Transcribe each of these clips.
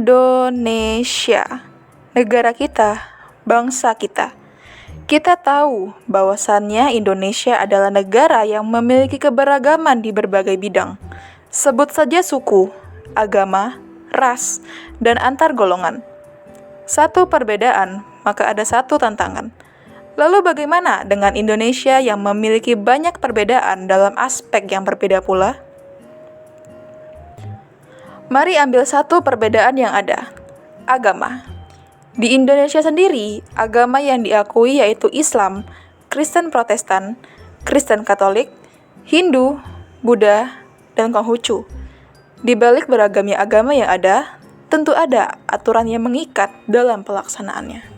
Indonesia, negara kita, bangsa kita. Kita tahu bahwasannya Indonesia adalah negara yang memiliki keberagaman di berbagai bidang. Sebut saja suku, agama, ras, dan antar golongan. Satu perbedaan, maka ada satu tantangan. Lalu bagaimana dengan Indonesia yang memiliki banyak perbedaan dalam aspek yang berbeda pula? Mari ambil satu perbedaan yang ada, agama. Di Indonesia sendiri, agama yang diakui yaitu Islam, Kristen Protestan, Kristen Katolik, Hindu, Buddha, dan Konghucu. Di balik beragamnya agama yang ada, tentu ada aturan yang mengikat dalam pelaksanaannya.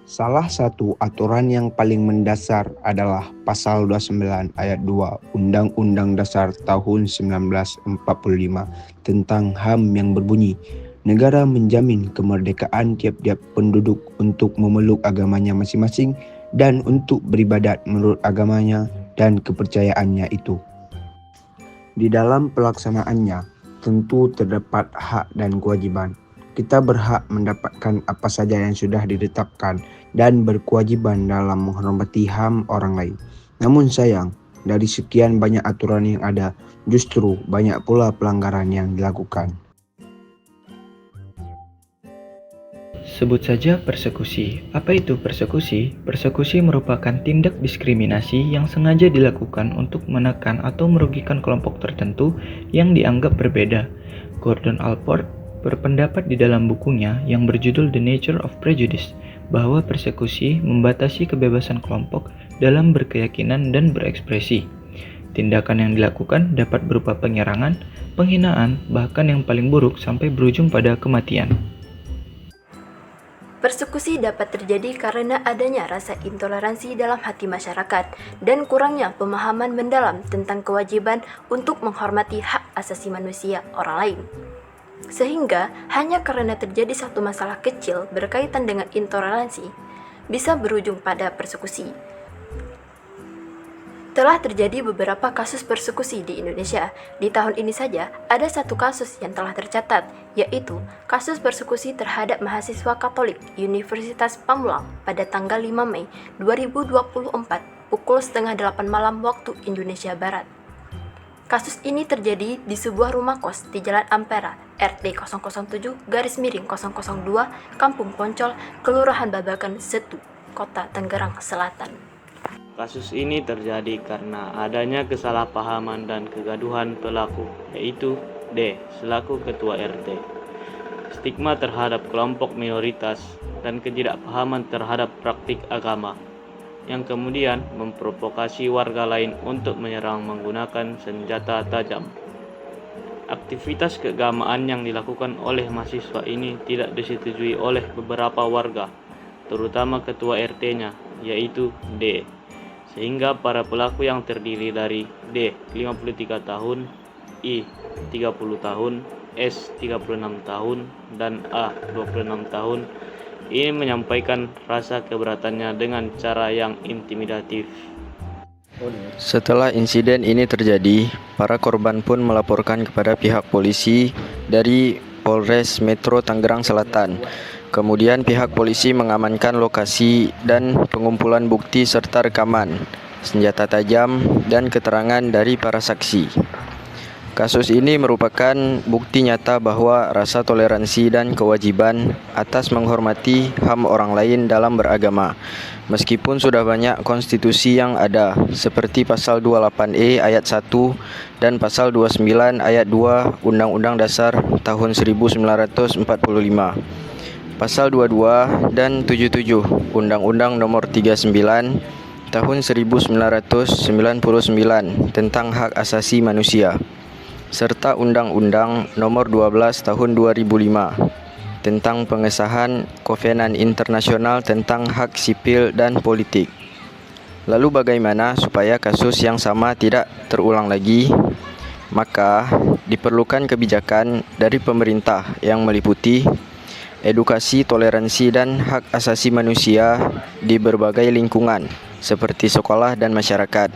Salah satu aturan yang paling mendasar adalah Pasal 29 ayat 2 Undang-Undang Dasar tahun 1945 tentang HAM yang berbunyi, negara menjamin kemerdekaan tiap-tiap penduduk untuk memeluk agamanya masing-masing dan untuk beribadat menurut agamanya dan kepercayaannya itu. Di dalam pelaksanaannya, tentu terdapat hak dan kewajiban. Kita berhak mendapatkan apa saja yang sudah ditetapkan dan berkewajiban dalam menghormati HAM orang lain. Namun sayang, dari sekian banyak aturan yang ada, justru banyak pula pelanggaran yang dilakukan. Sebut saja persekusi. Apa itu persekusi? Persekusi merupakan tindak diskriminasi yang sengaja dilakukan untuk menekan atau merugikan kelompok tertentu yang dianggap berbeda. Gordon Allport berpendapat di dalam bukunya yang berjudul The Nature of Prejudice bahwa persekusi membatasi kebebasan kelompok dalam berkeyakinan dan berekspresi. Tindakan yang dilakukan dapat berupa penyerangan, penghinaan, bahkan yang paling buruk sampai berujung pada kematian. Persekusi dapat terjadi karena adanya rasa intoleransi dalam hati masyarakat dan kurangnya pemahaman mendalam tentang kewajiban untuk menghormati hak asasi manusia orang lain. Sehingga hanya karena terjadi satu masalah kecil berkaitan dengan intoleransi bisa berujung pada persekusi. Telah terjadi beberapa kasus persekusi di Indonesia. Di tahun ini saja ada satu kasus yang telah tercatat, yaitu kasus persekusi terhadap mahasiswa Katolik Universitas Pamulang pada tanggal 5 Mei 2024 pukul 7:30 malam waktu Indonesia Barat. Kasus ini terjadi di sebuah rumah kos di Jalan Ampera, RT 007-002, Kampung Poncol, Kelurahan Babakan, Setu, Kota Tangerang Selatan. Kasus ini terjadi karena adanya kesalahpahaman dan kegaduhan pelaku, yaitu D selaku ketua RT. Stigma terhadap kelompok minoritas dan ketidakpahaman terhadap praktik agama, yang kemudian memprovokasi warga lain untuk menyerang menggunakan senjata tajam. Aktivitas keagamaan yang dilakukan oleh mahasiswa ini tidak disetujui oleh beberapa warga, terutama ketua RT-nya, yaitu D. Sehingga para pelaku yang terdiri dari D 53 tahun, I 30 tahun, S 36 tahun, dan A 26 tahun ini menyampaikan rasa keberatannya dengan cara yang intimidatif. Setelah insiden ini terjadi, para korban pun melaporkan kepada pihak polisi dari Polres Metro Tangerang Selatan. Kemudian pihak polisi mengamankan lokasi dan pengumpulan bukti serta rekaman, senjata tajam, dan keterangan dari para saksi. Kasus ini merupakan bukti nyata bahwa rasa toleransi dan kewajiban atas menghormati HAM orang lain dalam beragama. Meskipun sudah banyak konstitusi yang ada, seperti Pasal 28E ayat 1 dan Pasal 29 ayat 2 Undang-Undang Dasar tahun 1945, Pasal 22 dan 77 Undang-Undang Nomor 39 tahun 1999 tentang Hak Asasi Manusia, serta Undang-Undang Nomor 12 Tahun 2005 tentang pengesahan Kovenan Internasional tentang Hak Sipil dan Politik. Lalu bagaimana supaya kasus yang sama tidak terulang lagi? Maka diperlukan kebijakan dari pemerintah yang meliputi edukasi toleransi dan hak asasi manusia di berbagai lingkungan seperti sekolah dan masyarakat.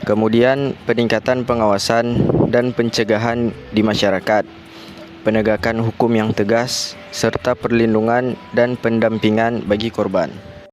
Kemudian peningkatan pengawasan dan pencegahan di masyarakat, penegakan hukum yang tegas, serta perlindungan dan pendampingan bagi korban.